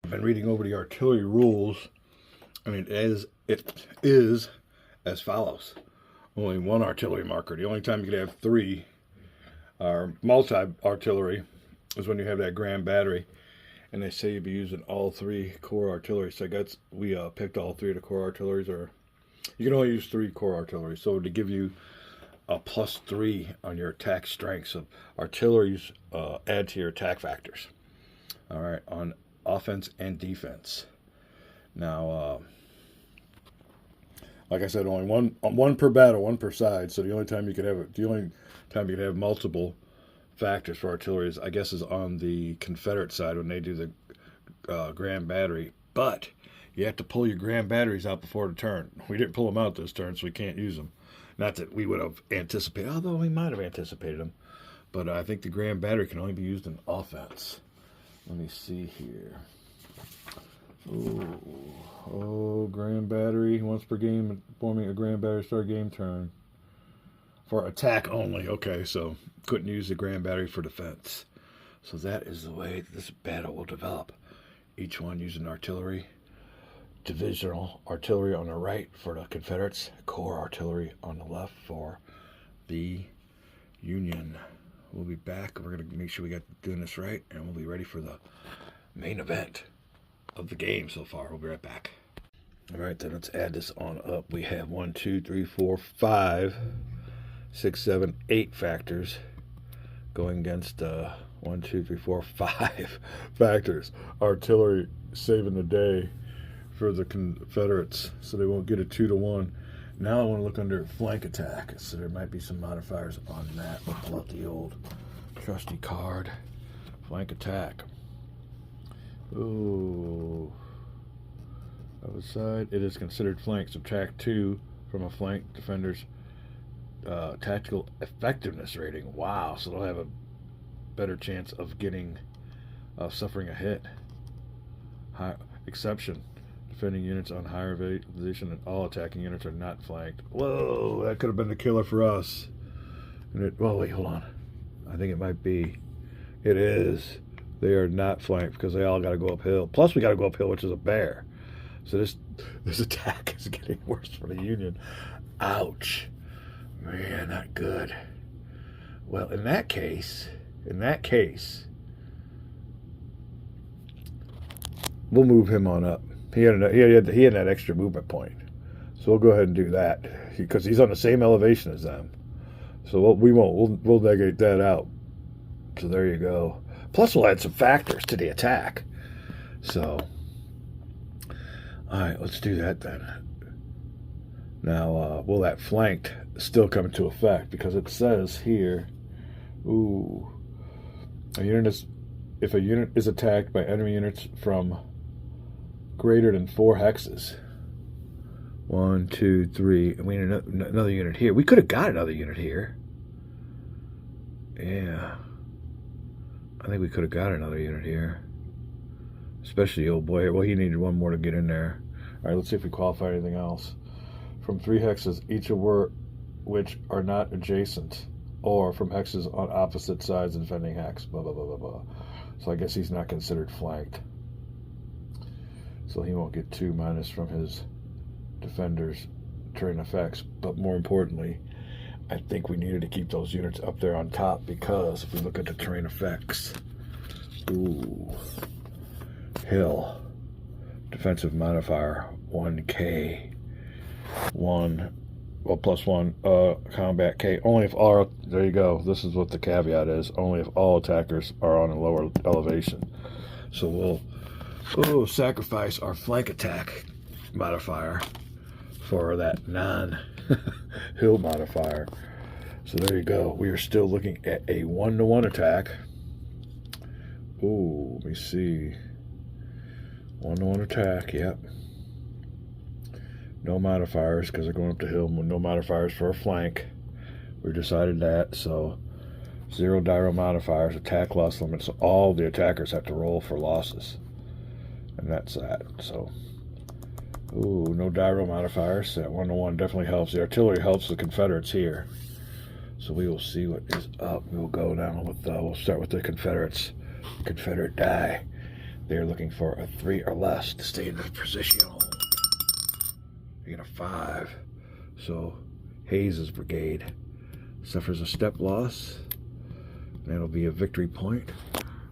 I've been reading over the artillery rules. I mean, it is as follows. Only one artillery marker. The only time you could have three or multi-artillery is when you have that grand battery. And they say you'd be using all three core artillery. So I guess we picked all three of the core artilleries, or you can only use three core artillery. So to give you a +3 on your attack strength. So artilleries add to your attack factors. All right, on offense and defense. Now, like I said, only one per battle, one per side. So the only time you could have multiple factors for artillery is, I guess, is on the Confederate side when they do the grand battery. But you have to pull your grand batteries out before the turn. We didn't pull them out this turn, so we can't use them. Not that we would have anticipated, although we might have anticipated them. But I think the grand battery can only be used in offense. Let me see here. Oh, grand battery once per game, forming a grand battery start game turn. For attack only. Okay, so couldn't use the grand battery for defense. So that is the way this battle will develop. Each one using artillery. Divisional artillery on the right for the Confederates. Core artillery on the left for the Union. We'll be back. We're going to make sure we got doing this right, and we'll be ready for the main event of the game so far. We'll be right back. All right, then let's add this on up. We have 1, 2, 3, 4, 5, 6, 7, 8 factors going against 1, 2, 3, 4, 5 factors. Artillery saving the day for the Confederates, so they won't get a 2-1. Now I want to look under flank attack, so there might be some modifiers on that. We'll pull out the old trusty card. Flank attack. Ooh. Other side, it is considered flank. Subtract 2 from a flank defender's tactical effectiveness rating. Wow, so they'll have a better chance of suffering a hit. Exception. Defending units on higher position and all attacking units are not flanked. Whoa, that could have been the killer for us. Oh, wait, hold on. I think it might be. It is. They are not flanked because they all got to go uphill. Plus, we got to go uphill, which is a bear. So this attack is getting worse for the Union. Ouch. Man, not good. Well, in that case, we'll move him on up. He had that extra movement point. So we'll go ahead and do that because he's on the same elevation as them. So we'll negate that out. So there you go. Plus we'll add some factors to the attack. So, all right, let's do that then. Now, will that flanked still come into effect? Because it says here, if a unit is attacked by enemy units from greater than 4 hexes. 1, 2, 3. And we need another unit here. We could have got another unit here. Yeah. I think we could have got another unit here. Especially the old boy. Well, he needed one more to get in there. All right, let's see if we qualify anything else. From 3 hexes, each of which are not adjacent, or from hexes on opposite sides of defending hex. Blah, blah, blah, blah, blah. So I guess he's not considered flanked. So he won't get 2 minus from his defender's terrain effects. But more importantly, I think we needed to keep those units up there on top because if we look at the terrain effects, hill, defensive modifier, 1K, +1, combat K. Only if all, there you go. This is what the caveat is. Only if all attackers are on a lower elevation. So we'll sacrifice our flank attack modifier for that non-hill modifier. So there you go. We are still looking at a 1-to-1 attack. Let me see. 1-to-1 attack, yep. No modifiers because they're going up the hill. No modifiers for a flank. We decided that. So 0 Dyro modifiers, attack loss limits. So all the attackers have to roll for losses. And that's that. So, no Dyro modifiers. That 1-to-1 definitely helps. The artillery helps the Confederates here. So we will see what is up. We will go down with, we'll start with the Confederates. Confederate die. They're looking for a 3 or less to stay in the position. You get a 5. So Hayes's brigade suffers a step loss. That'll be a victory point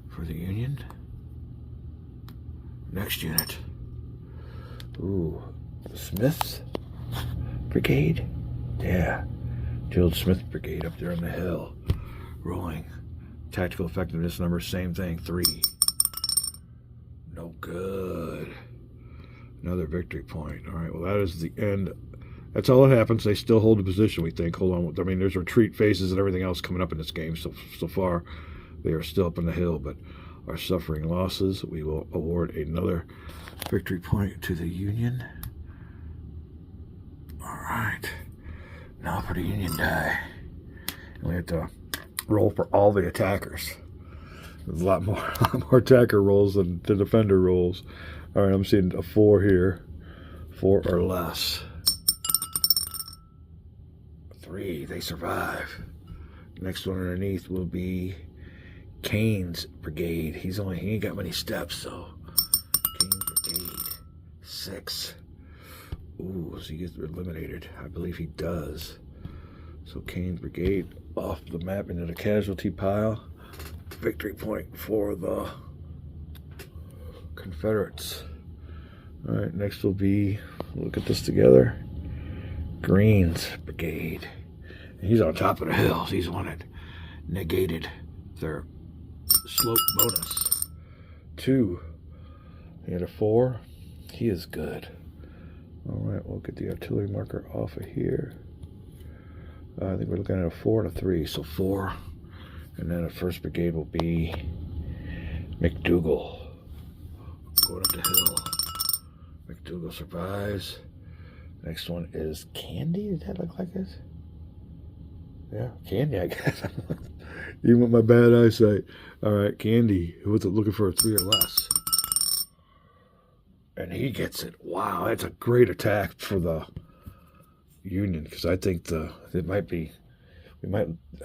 for the Union. Next unit. Ooh, Smith's brigade. Yeah, Gerald Smith brigade up there on the hill. Rolling. Tactical effectiveness number, same thing, 3. No good. Another victory point. All right, well, that is the end. That's all that happens. They still hold the position, we think. Hold on. I mean, there's retreat phases and everything else coming up in this game. So far, they are still up on the hill, but are suffering losses. We will award another victory point to the Union. All right. Now for the Union die. And we have to roll for all the attackers. There's a lot more attacker rolls than the defender rolls. All right, I'm seeing a 4 here. 4 or less. 3, they survive. Next one underneath will be Kane's brigade. He ain't got many steps, so Kane's brigade. 6. Ooh, so he gets eliminated. I believe he does. So Kane's brigade off the map into the casualty pile. Victory point for the Confederates. All right, next will be, look at this together, Green's brigade. And he's on top of the hills. He's the one that negated their slope bonus. 2. He had a 4. He is good. All right, we'll get the artillery marker off of here. I think we're looking at a 4 and a 3. So 4. And then the 1st brigade will be McDougal. Going up the hill. McDougal survives. Next one is Candy. Does that look like it? Yeah, Candy, I guess. Even with my bad eyesight. All right, Candy, who was looking for a 3 or less. And he gets it. Wow, that's a great attack for the Union, because I think I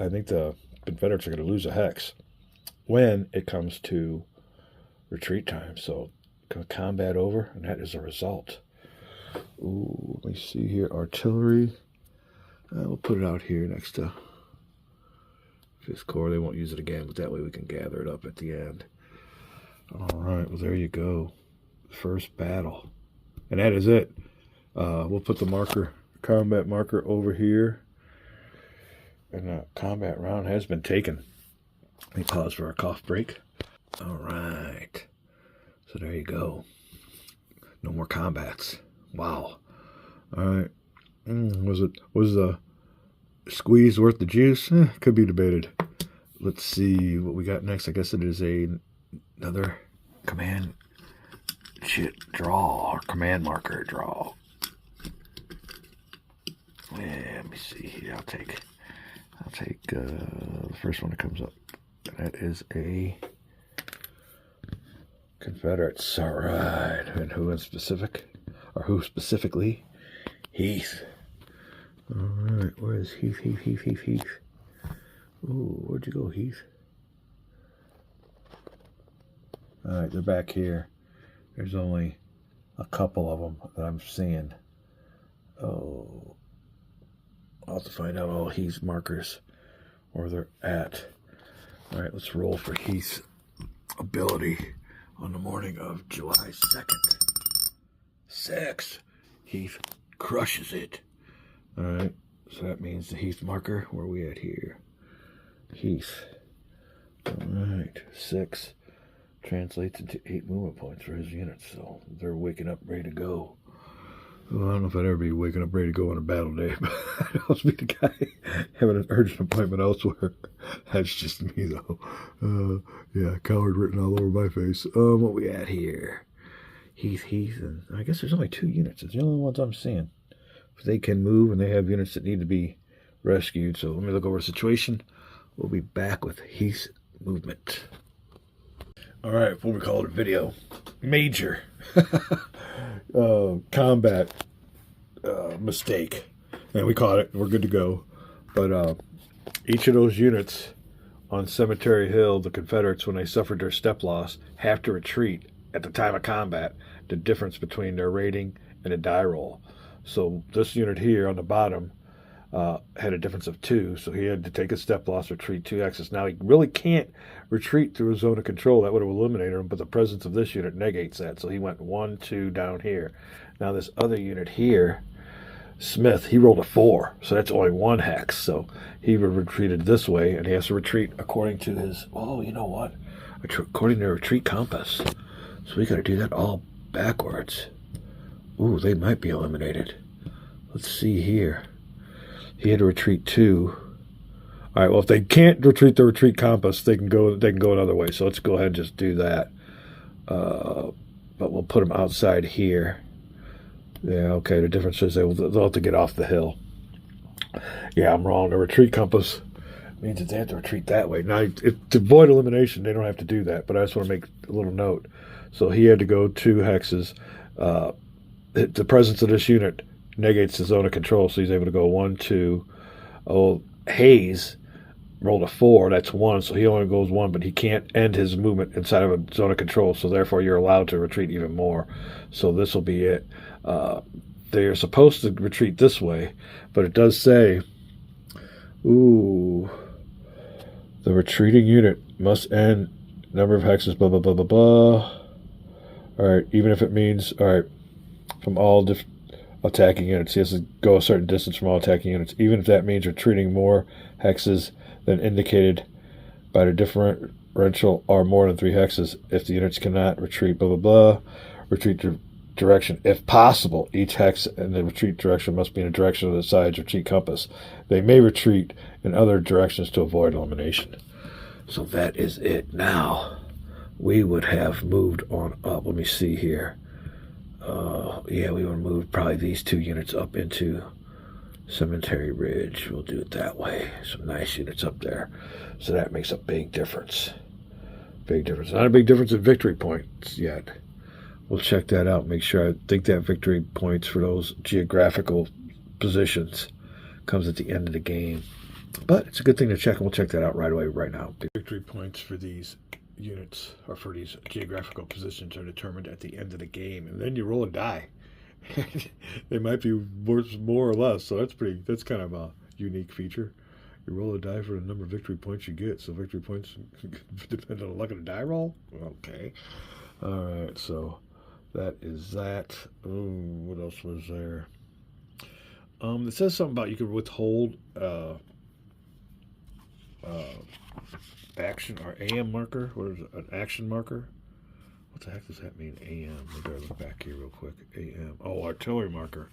think the Confederates are going to lose a hex when it comes to retreat time. So combat over, and that is a result. Ooh, let me see here. Artillery. We'll put it out here next to 5th Corps. They won't use it again, but that way we can gather it up at the end. All right, well, there you go. First battle. And that is it. We'll put the combat marker over here. And the combat round has been taken. Let me pause for a cough break. All right. So there you go. No more combats. Wow. All right. Was the squeeze worth the juice? Could be debated. Let's see what we got next. I guess it is another command draw, or command marker draw. Yeah, let me see here. I'll take the first one that comes up. That is a Confederates. All right. And who specifically? Heath. All right. Where's Heath? Heath. Ooh, where'd you go, Heath? All right, they're back here. There's only a couple of them that I'm seeing. Oh, I'll have to find out all Heath's markers where they're at. All right, let's roll for Heath's ability on the morning of July 2nd. 6. Heath crushes it. All right, so that means the Heath marker, where are we at here? Heath. All right, 6 translates into 8 movement points for his units, so they're waking up ready to go. Well, I don't know if I'd ever be waking up ready to go on a battle day, but I'd also be the guy having an urgent appointment elsewhere. That's just me, though. Yeah, coward written all over my face. What we at here? Heath, and I guess there's only 2 units. It's the only ones I'm seeing. If they can move, and they have units that need to be rescued. So let me look over the situation. We'll be back with Heath's movement. All right, before we call it a video, major combat mistake. And we caught it. We're good to go. But each of those units on Cemetery Hill, the Confederates, when they suffered their step loss, have to retreat at the time of combat the difference between their rating and a die roll. So this unit here on the bottom had a difference of 2, so he had to take a step loss, retreat 2 hexes. Now he really can't retreat through a zone of control. That would have eliminated him, but the presence of this unit negates that. So he went 1, 2 down here. Now this other unit here, Smith, he rolled a 4, so that's only 1 hex. So he retreated this way, and he has to retreat according to his, oh, you know what? According to the retreat compass. So we got to do that all backwards. Ooh, they might be eliminated. Let's see here. He had to retreat 2. All right, well, if they can't retreat the retreat compass, they can go another way. So let's go ahead and just do that. But we'll put them outside here. Yeah, okay, the difference is they'll have to get off the hill. Yeah, I'm wrong. The retreat compass means that they have to retreat that way. Now, to avoid elimination, they don't have to do that, but I just want to make a little note. So he had to go 2 hexes. The presence of this unit negates the zone of control, so he's able to go 1, 2. Oh, Hayes rolled a 4, that's 1, so he only goes 1, but he can't end his movement inside of a zone of control, so therefore you're allowed to retreat even more. So this will be it. They are supposed to retreat this way, but it does say, ooh, the retreating unit must end number of hexes, blah, blah, blah, blah, blah. All right, even if it means, all right, from all attacking units. He has to go a certain distance from all attacking units, even if that means retreating more hexes than indicated by the differential or more than 3 hexes. If the units cannot retreat, blah, blah, blah, retreat direction. If possible, each hex in the retreat direction must be in the direction of the side's retreat compass. They may retreat in other directions to avoid elimination. So that is it. Now, we would have moved on up. Let me see here. Yeah, we would move probably these 2 units up into Cemetery Ridge. We'll do it that way. Some nice units up there. So that makes a big difference. Big difference. Not a big difference in victory points yet. We'll check that out. Make sure I think that victory points for those geographical positions comes at the end of the game. But it's a good thing to check, and we'll check that out right away, right now. The victory points for these units or for these geographical positions are determined at the end of the game, and then you roll a die. They might be worth more or less, so that's kind of a unique feature. You roll a die for the number of victory points you get, so victory points depend on the luck of the die roll. Okay, all right, so that is that. Ooh, what else was there? It says something about you can withhold action or AM marker. What is it? An action marker? What the heck does that mean? AM. We better look back here real quick. AM. Oh, artillery marker.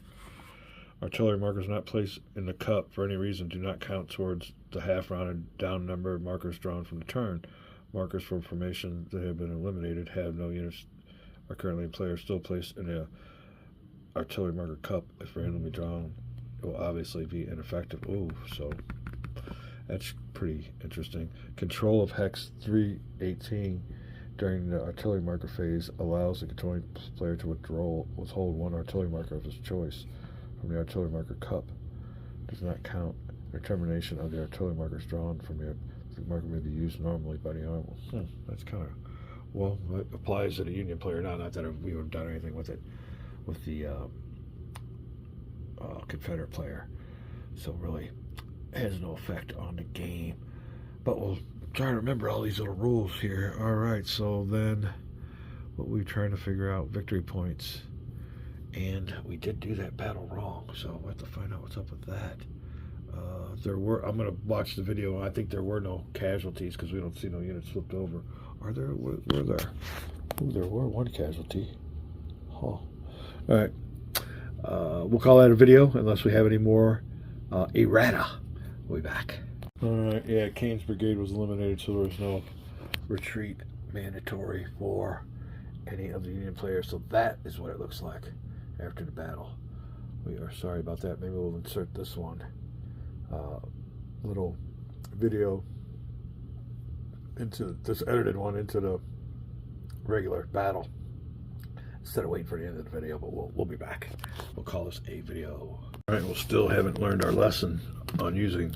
Artillery markers not placed in the cup for any reason do not count towards the half-rounded down number of markers drawn from the turn. Markers for formation that have been eliminated have no units are currently in play are still placed in the artillery marker cup. If randomly drawn, it will obviously be ineffective. Ooh, so that's pretty interesting. Control of hex 318 during the artillery marker phase allows the controlling player to withhold 1 artillery marker of his choice from the artillery marker cup. Does not count. The determination of the artillery markers drawn from the marker may be used normally by the arm. That's kind of, well, it applies to the Union player now. Not that we would have done anything with it with the Confederate player. So really has no effect on the game. But we'll try to remember all these little rules here. All right, so then what we're trying to figure out, victory points. And we did do that battle wrong, so we'll have to find out what's up with that. I'm going to watch the video. I think there were no casualties because we don't see no units flipped over. Are there? Were there? Ooh, there were 1 casualty. Huh. All right. We'll call that a video unless we have any more errata. We'll be back. All right. Yeah, Kane's brigade was eliminated, so there was no retreat mandatory for any of the Union players. So that is what it looks like after the battle. We are sorry about that. Maybe we'll insert this one. Little video into this edited one into the regular battle instead of waiting for the end of the video, but we'll be back. We'll call this a video. All right, we still haven't learned our lesson on using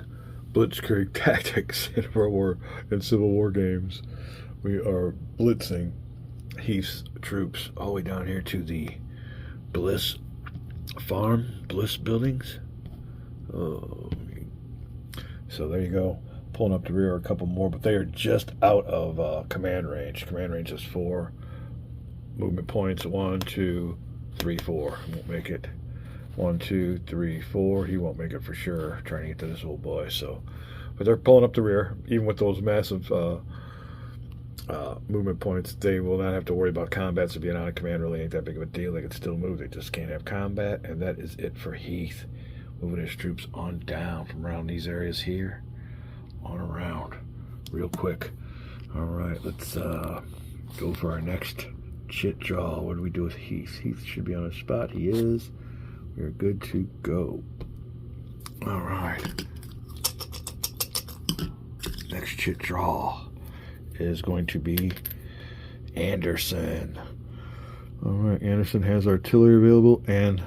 blitzkrieg tactics in Civil War games. We are blitzing Heath's troops all the way down here to the Bliss farm, Bliss buildings. Oh, so there you go. Pulling up the rear a couple more, but they are just out of command range. Command range is 4 movement points. 1, 2, 3, 4. Won't make it. 1, 2, 3, 4. He won't make it for sure. Trying to get to this old boy. So, but they're pulling up the rear, even with those massive movement points. They will not have to worry about combat. So being out of command really ain't that big of a deal. They can still move. They just can't have combat, and that is it for Heath. Moving his troops on down from around these areas here, on around, real quick. All right, let's go for our next chit draw. What do we do with Heath? Heath should be on his spot. He is. We're good to go. All right. Next chit draw is going to be Anderson. All right, Anderson has artillery available, and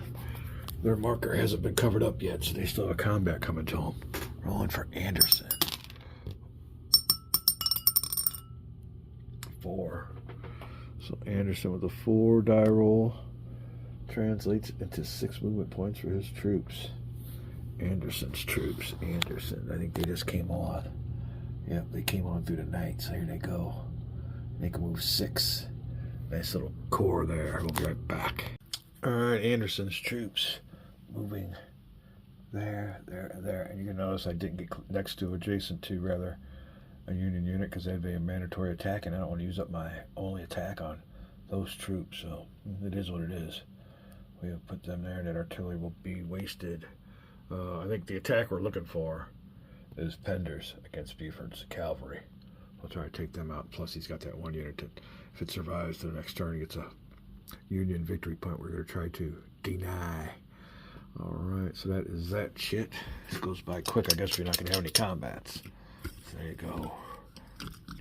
their marker hasn't been covered up yet, so they still have combat coming to them. Rolling for Anderson. 4. So Anderson with a 4 die roll translates into 6 movement points for his troops. Anderson's troops. Anderson. I think they just came on. Yep, they came on through the night, so here they go. They can move 6. Nice little core there. We'll be right back. All right, Anderson's troops moving there, and there. And you can notice I didn't get next to, adjacent to, rather, a Union unit because they'd be a mandatory attack, and I don't want to use up my only attack on those troops. So it is what it is. We have put them there, and that artillery will be wasted. I think the attack we're looking for is Pender's against Buford's cavalry. We'll try to take them out. Plus, he's got that 1 unit that, if it survives to the next turn, he gets a Union victory point we're going to try to deny. All right, so that is that shit. This goes by quick. I guess we're not going to have any combats. So there you go.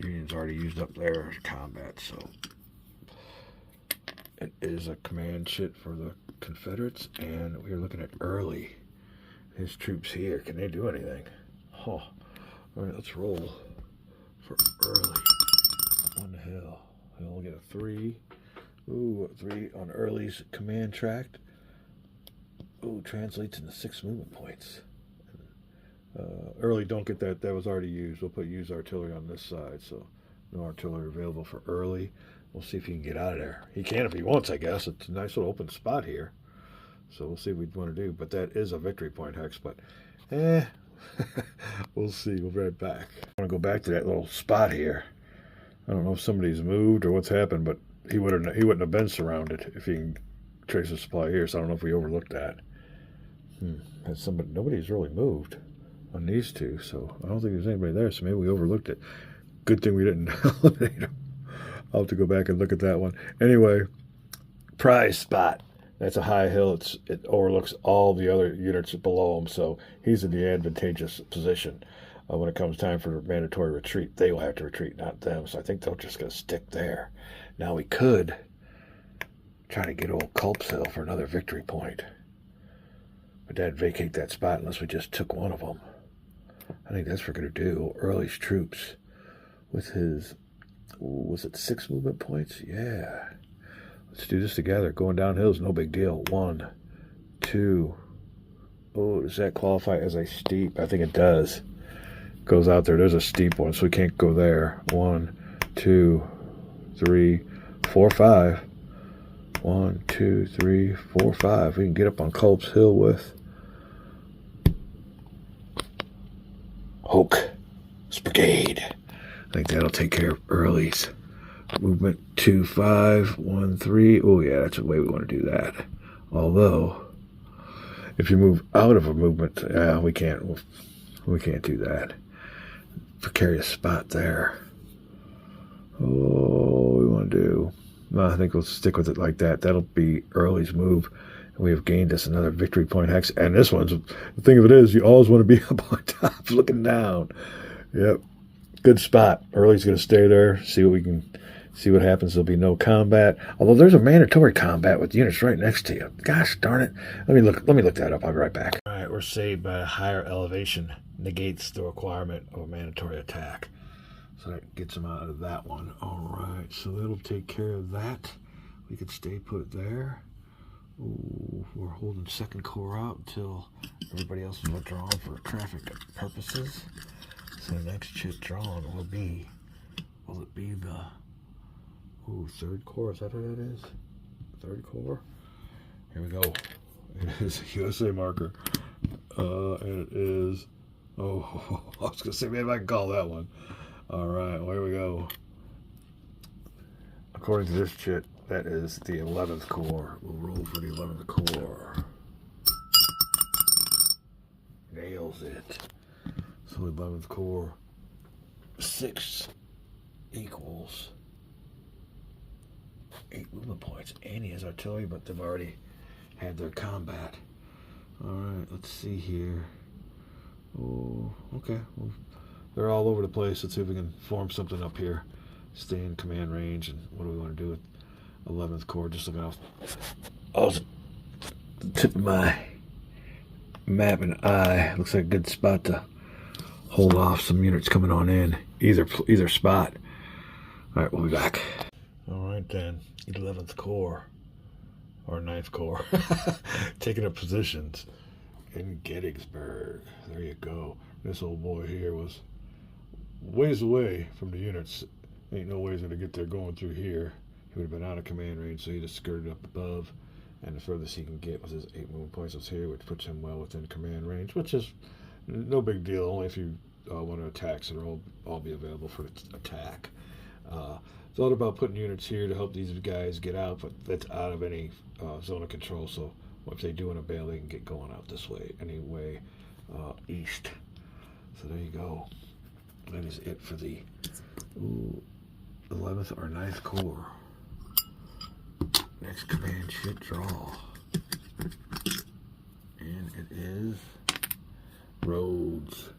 Union's already used up their combat, so it is a command shit for the Confederates, and we are looking at Early. His troops here. Can they do anything? Oh, all right, let's roll for Early. On the hill. He'll get a 3. Ooh, 3 on Early's command tract. Ooh, translates into 6 movement points. Early, don't get that. That was already used. We'll put used artillery on this side, so no artillery available for Early. We'll see if he can get out of there. He can if he wants, I guess. It's a nice little open spot here. So we'll see what we'd want to do. But that is a victory point, Hex. But, we'll see. We'll be right back. I want to go back to that little spot here. I don't know if somebody's moved or what's happened, but he wouldn't have been surrounded if he can trace a supply here. So I don't know if we overlooked that. Nobody's really moved on these two, so I don't think there's anybody there. So maybe we overlooked it. Good thing we didn't eliminate them. I'll have to go back and look at that one. Anyway, prize spot. That's a high hill. It overlooks all the other units below him, so he's in the advantageous position. When it comes time for mandatory retreat, they will have to retreat, not them. So I think they're just going to stick there. Now we could try to get old Culp's Hill for another victory point. But that'd vacate that spot unless we just took one of them. I think that's what we're going to do. Early's troops with his, was it 6 movement points? Yeah. Let's do this together. Going downhill is no big deal. 1, 2. Oh, does that qualify as a steep? I think it does. Goes out there. There's a steep one, so we can't go there. 1, 2, 3, 4, 5. 1, 2, 3, 4, 5. We can get up on Culp's Hill with Hoke's brigade. I think that'll take care of Early's movement. 2, 5, 1, 3. Oh yeah, that's the way we want to do that. Although, if you move out of a movement, we can't do that. Precarious spot there. Oh, we want to do. No, I think we'll stick with it like that. That'll be Early's move. And we have gained us another victory point, Hex. And this one's, the thing of it is, you always want to be up on top, looking down. Yep. Good spot. Early's going to stay there, see what happens. There'll be no combat. Although there's a mandatory combat with units right next to you. Gosh darn it. Let me look that up. I'll be right back. All right, we're saved by a higher elevation. Negates the requirement of a mandatory attack. So that gets them out of that one. All right, so that'll take care of that. We could stay put there. Ooh, we're holding second corps out until everybody else is withdrawn for traffic purposes. So the next chit drawn will it be the third corps? Is that what that is? Third corps? Here we go. It is a USA marker. And it is, I was going to say, maybe I can call that one. All right, well, here we go. According to this chit, that is the 11th corps. We'll roll for the 11th corps. Nails it. So 11th corps, 6 equals 8 movement points. And he has artillery, but they've already had their combat. All right, let's see here. Oh, okay. Well, they're all over the place. Let's see if we can form something up here. Stay in command range. And what do we want to do with 11th Corps? Just looking off the tip of my map and eye. Looks like a good spot to hold off some units coming on in. Either spot. All right, we'll be back. All right, then. 11th Corps. Or 9th Corps. Taking up positions in Gettysburg. There you go. This old boy here was ways away from the units. Ain't no way he's going to get there going through here. He would have been out of command range, so he just skirted up above. And the furthest he can get with his 8 movement points was here, which puts him well within command range, which is no big deal, only if you want to attack, so they'll all be available for attack. It's all about putting units here to help these guys get out, but that's out of any zone of control, so if they do want to bail, they can get going out this way, anyway, east. So there you go. That is it for the 11th or 9th Corps. Next command should draw. And it is Rhodes.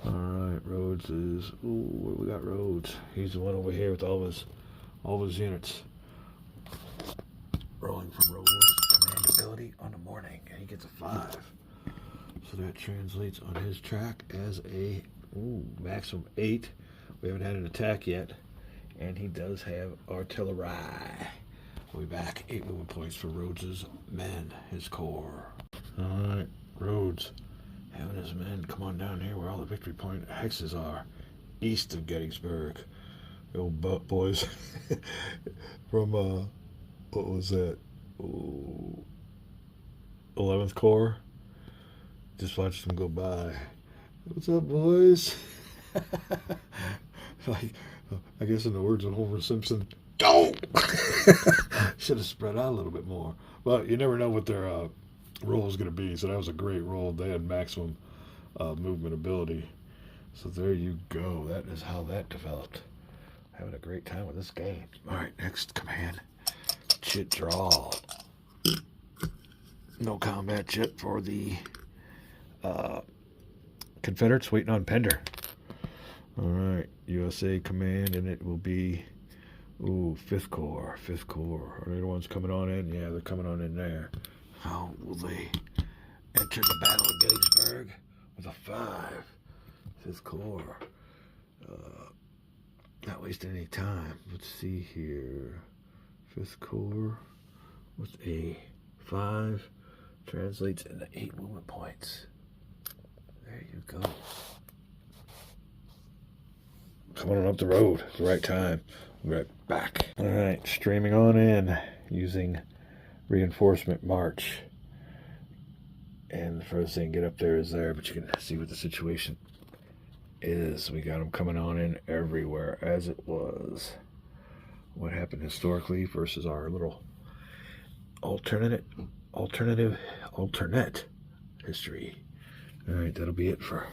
Alright, Rhodes is, what we got Rhodes? He's the one over here with all his units. Rolling from Rhodes, command ability on the morning, and he gets a 5. So that translates on his track as a maximum 8. We haven't had an attack yet, and he does have artillery. We'll be back. 8 movement points for Rhodes's men, his corps. Alright, Rhodes having his men come on down here where all the victory point hexes are, east of Gettysburg. The old boys from what was that? 11th Corps. Just watched them go by. What's up, boys? I guess in the words of Homer Simpson, don't. Should have spread out a little bit more. But you never know what their roll is going to be. So that was a great roll. They had maximum movement ability. So there you go. That is how that developed. Having a great time with this game. All right, next command. Chit draw. No combat chit for the Confederates waiting on Pender. All right, USA command, and it will be 5th Corps. 5th Corps. Are they the ones coming on in? Yeah, they're coming on in there. How will they enter the Battle of Gettysburg with a 5? 5th Corps. Not wasting any time. Let's see here. 5th Corps with a 5 translates into 8 movement points. There you go. Coming on up the road at the right time. We'll be right back. All right, streaming on in using reinforcement march. And the furthest they can get up there is there, but you can see what the situation is. We got them coming on in everywhere as it was. What happened historically versus our little alternate history. All right, that'll be it for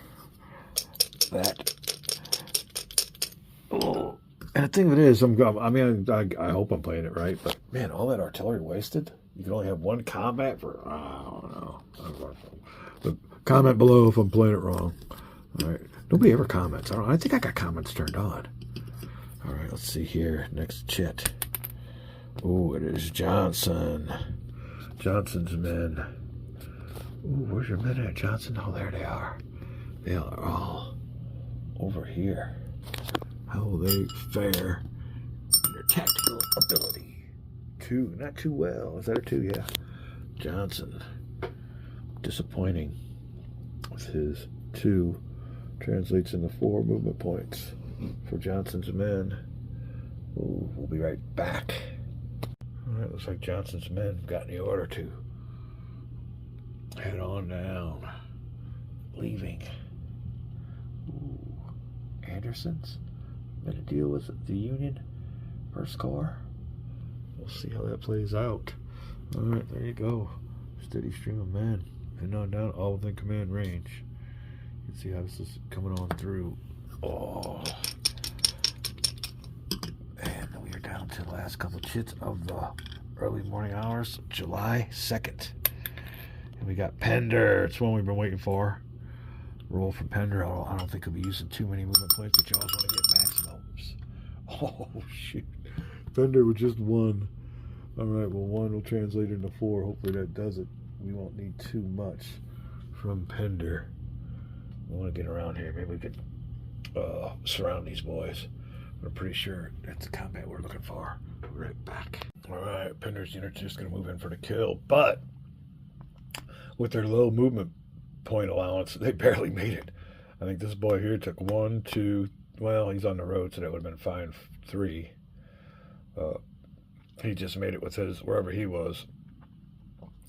that. Oh, and the thing of it is, I hope I'm playing it right, but man, all that artillery wasted. You can only have one combat for, I don't know. But comment below if I'm playing it wrong. All right, nobody ever comments. I think I got comments turned on. All right, let's see here. Next chit. It is Johnson. Johnson's men. Where's your men at, Johnson? Oh, there they are. They are all over here. How will they fare in their tactical ability? 2, not too well. Is that a 2? Yeah. Johnson, disappointing with his 2. Translates into 4 movement points for Johnson's men. Ooh, we'll be right back. All right, looks like Johnson's men got the order to head on down, leaving. Ooh, Anderson's made a deal with the Union First Corps. We'll see how that plays out. All right, there you go. Steady stream of men heading on down, all within command range. You can see how this is coming on through. Oh, and we are down to the last couple of chits of the early morning hours, July 2nd. And we got Pender. It's one we've been waiting for. Roll from Pender. I don't think he'll be using too many movement points, but you always want to get maximums. Oh, shoot. Pender with just 1. All right, well, 1 will translate into 4. Hopefully that does it. We won't need too much from Pender. I want to get around here. Maybe we could surround these boys. I'm pretty sure that's the combat we're looking for. We'll be right back. All right, Pender's unit's just going to move in for the kill, but with their low movement point allowance, they barely made it. I think this boy here took 1, 2, well, he's on the road, so that would have been fine. 3. He just made it with his, wherever he was,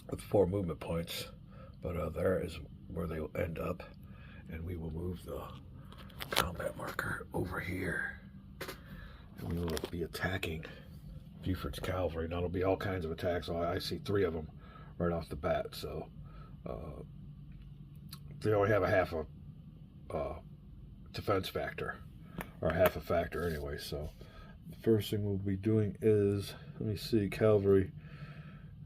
with 4 movement points. But there is where they will end up. And we will move the combat marker over here. And we will be attacking Buford's cavalry. Now, it'll be all kinds of attacks. So I see 3 of them right off the bat. So they only have a half a defense factor, or half a factor anyway. So the first thing we'll be doing is, let me see, cavalry.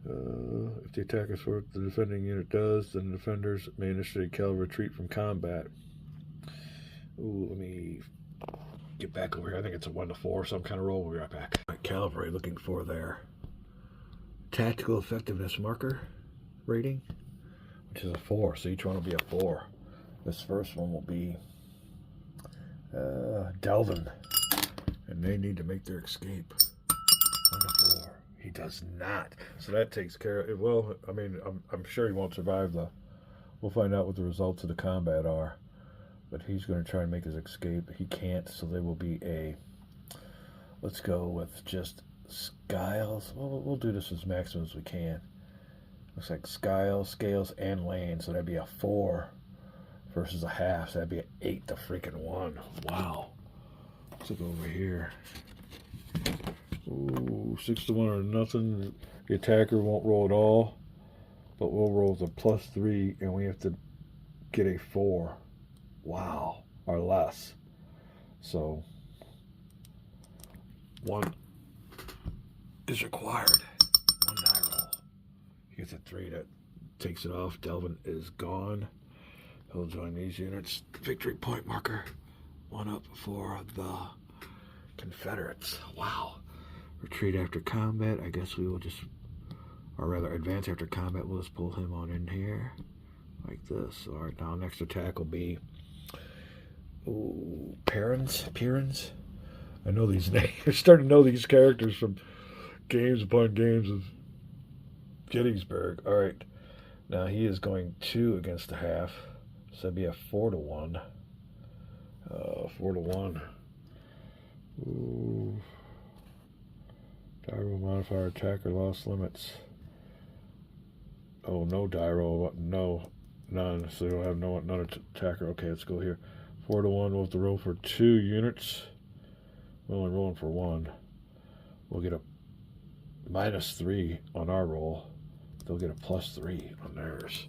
If the attacker is what the defending unit does, then the defenders may initiate cavalry retreat from combat. Ooh, let me get back over here. I think it's a 1 to 4, some kind of roll. We'll be right back. Right, cavalry looking for their tactical effectiveness marker rating, which is a 4. So each one will be a 4. This first one will be Delvin, and they need to make their escape. 1 to 4. He does not. So that takes care of it. Well, I mean, I'm sure he won't survive the... We'll find out what the results of the combat are. But he's going to try and make his escape. He can't, so there will be a... Let's go with just Skiles. Well, we'll do this as maximum as we can. Looks like Skiles, Scales, and Lane. So that'd be a 4 versus a half. So that'd be an 8 to freaking 1. Wow. Let's look over here. Ooh, 6 to 1 or nothing. The attacker won't roll at all, but we'll roll the +3, and we have to get a 4. Wow, or less. So 1 is required. 1 die roll. He gets a 3 that takes it off. Delvin is gone. He'll join these units. Victory point marker. 1 up for the Confederates. Wow. Retreat after combat. I guess we will just, or rather advance after combat. We'll just pull him on in here like this. All right, now next attack will be Perrins. I know these names. I'm starting to know these characters from games upon games of Gettysburg. All right, now he is going 2 against the half, so that'd be a 4 to 1. 4 to 1. Ooh. Die roll modifier attacker lost limits. Oh, no die roll. No, none. So you'll have none attacker. Okay, let's go here. 4 to 1. We'll have to roll for 2 units. We're only rolling for 1. We'll get a -3 on our roll. They'll get a +3 on theirs.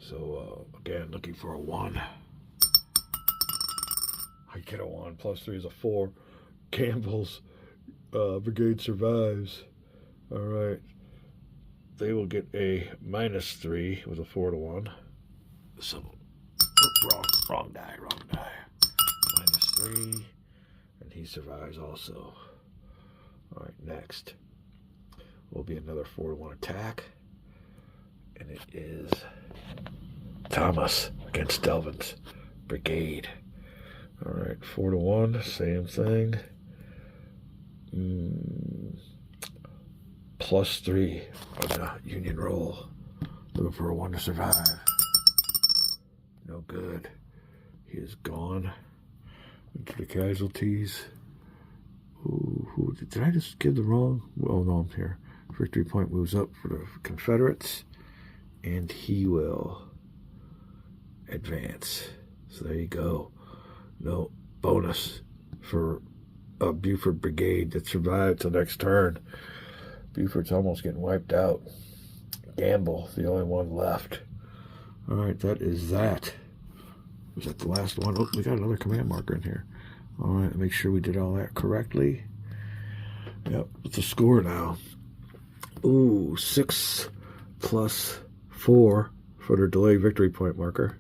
So again, looking for a 1. I get a 1. +3 is a 4. Campbell's brigade survives. All right. They will get a -3 with a 4 to 1. So, wrong die. -3. And he survives also. All right, next will be another 4 to 1 attack. And it is Thomas against Delvin's brigade. All right, 4-1, same thing. +3 on the Union roll. Looking for a 1 to survive. No good. He is gone into the casualties. Ooh, did I just give the wrong? Oh, no, I'm here. Victory point moves up for the Confederates, and he will advance. So there you go. No bonus for a Buford brigade that survived till next turn. Buford's almost getting wiped out. Gamble, the only one left. All right, that is that. Was that the last one? Oh, we got another command marker in here. All right, make sure we did all that correctly. Yep, what's the score now? Ooh, 6 + 4 for their delay victory point marker.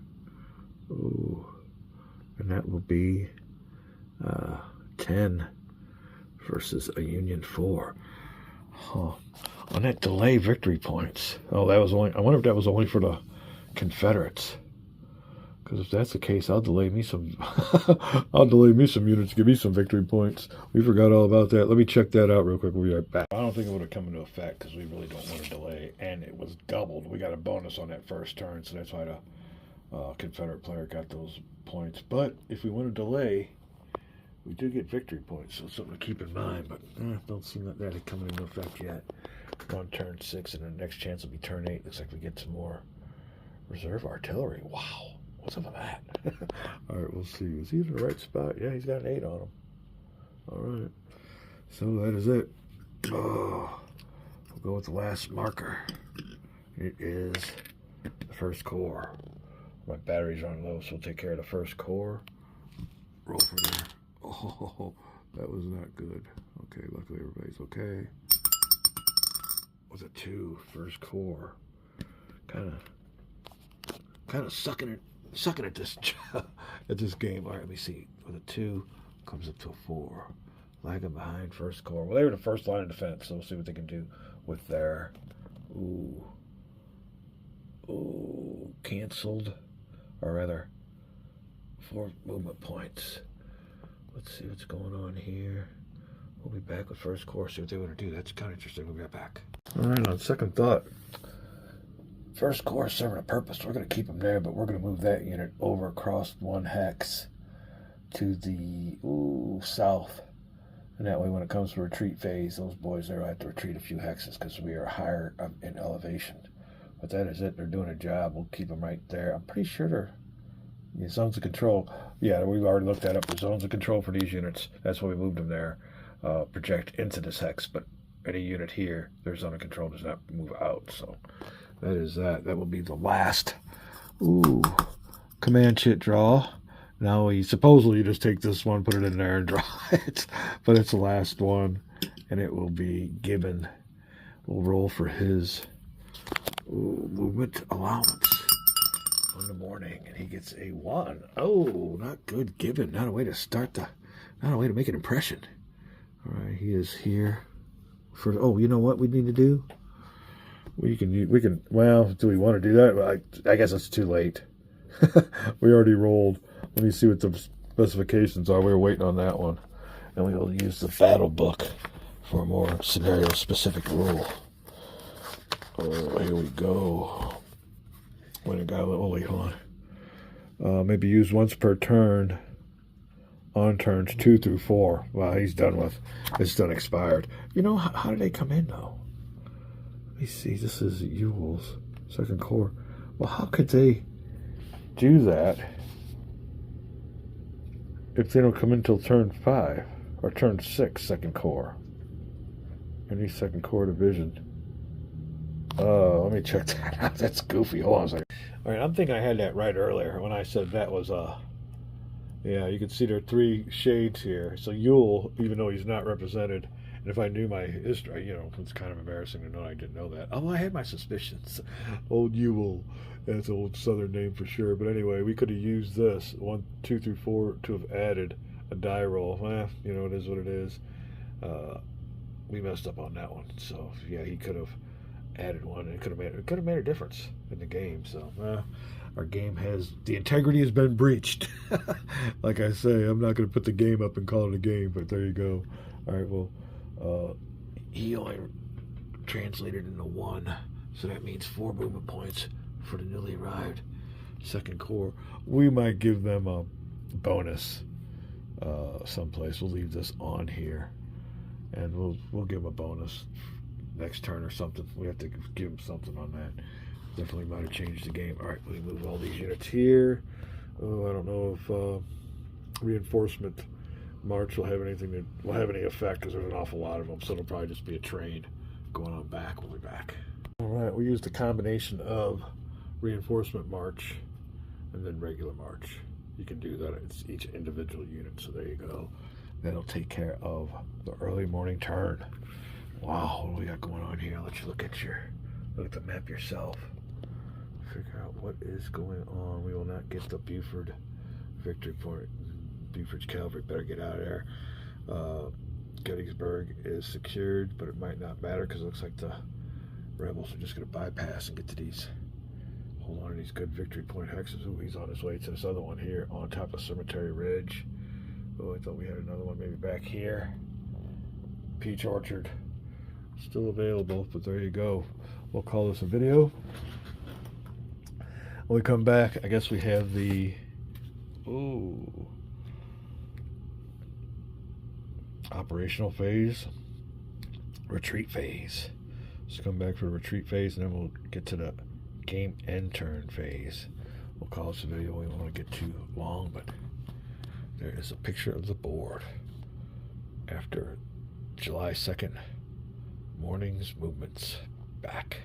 Ooh, and that will be 10 versus a Union 4. Huh. On that delay victory points. Oh, that was only. I wonder if that was only for the Confederates. Because if that's the case, I'll delay me some. I'll delay me some units. Give me some victory points. We forgot all about that. Let me check that out real quick. We'll be right back. I don't think it would have come into effect because we really don't want to delay, and it was doubled. We got a bonus on that first turn, so that's why the Confederate player got those points. But if we want to delay, we do get victory points, so it's something to keep in mind. But don't seem like that is coming into effect yet. We're on turn 6, and the next chance will be turn 8. Looks like we get some more reserve artillery. Wow. What's up with that? All right, we'll see. Is he in the right spot? Yeah, he's got an 8 on him. All right. So that is it. Oh, we'll go with the last marker. It is the first corps. My battery's running low, so we'll take care of the first corps. Roll for there. Oh, that was not good. Okay, luckily everybody's okay. Was a 2, first corps. Kind of sucking at this game. All right, let me see. With a 2, comes up to a 4. Lagging behind first corps. Well, they were the first line of defense, so we'll see what they can do with their canceled, or rather 4 movement points. Let's see what's going on here. We'll be back with first corps, see what they want to do. That's kind of interesting. We'll be right back. All right, on second thought, first corps is serving a purpose. We're going to keep them there, but we're going to move that unit over across 1 hex to the south. And that way, when it comes to retreat phase, those boys there will have to retreat a few hexes because we are higher in elevation. But that is it. They're doing a job. We'll keep them right there. I'm pretty sure they're zones of control. Yeah, we've already looked that up. The zones of control for these units. That's why we moved them there. Project into this hex, but any unit here, their zone of control does not move out. So that is that. That will be the last. Command chit draw. Now we supposedly just take this one, put it in there, and draw it. But it's the last one, and it will be given. We'll roll for his movement allowance on the morning, and he gets a 1. Oh, not good. Given. Not a way to start not a way to make an impression. All right, he is here. You know what we need to do? We can. Well, do we want to do that? I guess it's too late. We already rolled. Let me see what the specifications are. We were waiting on that one, and we will use the battle book for a more scenario-specific rule. Oh, here we go. When it got a little late, hold on. Maybe use once per turn. On turns 2 through 4. Well, he's done with. It's done expired. You know, how did they come in, though? Let me see. This is Ewell's second corps. Well, how could they do that if they don't come in until turn 5 or turn 6, second corps? Any second corps division. Let me check that out. That's goofy. Hold on a second. All right, I'm thinking I had that right earlier when I said that was yeah, you can see there are 3 shades here. So Ewell, even though he's not represented, and if I knew my history, it's kind of embarrassing to know I didn't know that. Although I had my suspicions. Old Ewell, that's an old Southern name for sure. But anyway, we could have used this 1, 2 through 4 to have added a die roll. It is what it is. We messed up on that one. So yeah, he could have added one, and it could have made a difference in the game. So our game the integrity has been breached. Like I say, I'm not going to put the game up and call it a game, but there you go. All right, well, he only translated into 1, so that means 4 movement points for the newly arrived second corps. We might give them a bonus someplace. We'll leave this on here, and we'll give them a bonus next turn or something. We have to give them something on that. Definitely might have changed the game. All right, we move all these units here. Oh, I don't know if reinforcement march will have any effect, because there's an awful lot of them. So it'll probably just be a train going on back. We'll be back. All right, we used a combination of reinforcement march and then regular march. You can do that. It's each individual unit. So there you go. That'll take care of the early morning turn. Wow, what do we got going on here? I'll let you look at the map yourself. Figure out what is going on. We will not get the Buford victory point. Buford's cavalry better get out of there. Gettysburg is secured, but it might not matter because it looks like the rebels are just going to bypass and get to these. Hold on to these good victory point hexes. Oh, he's on his way to this other one here on top of Cemetery Ridge. Oh, I thought we had another one maybe back here. Peach Orchard. Still available, but there you go. We'll call this a video. When we come back, I guess we have the operational phase, retreat phase. Let's come back for the retreat phase, and then we'll get to the game end turn phase. We'll call this a video. We don't want to get too long, but there is a picture of the board after July 2nd morning's movements. Back.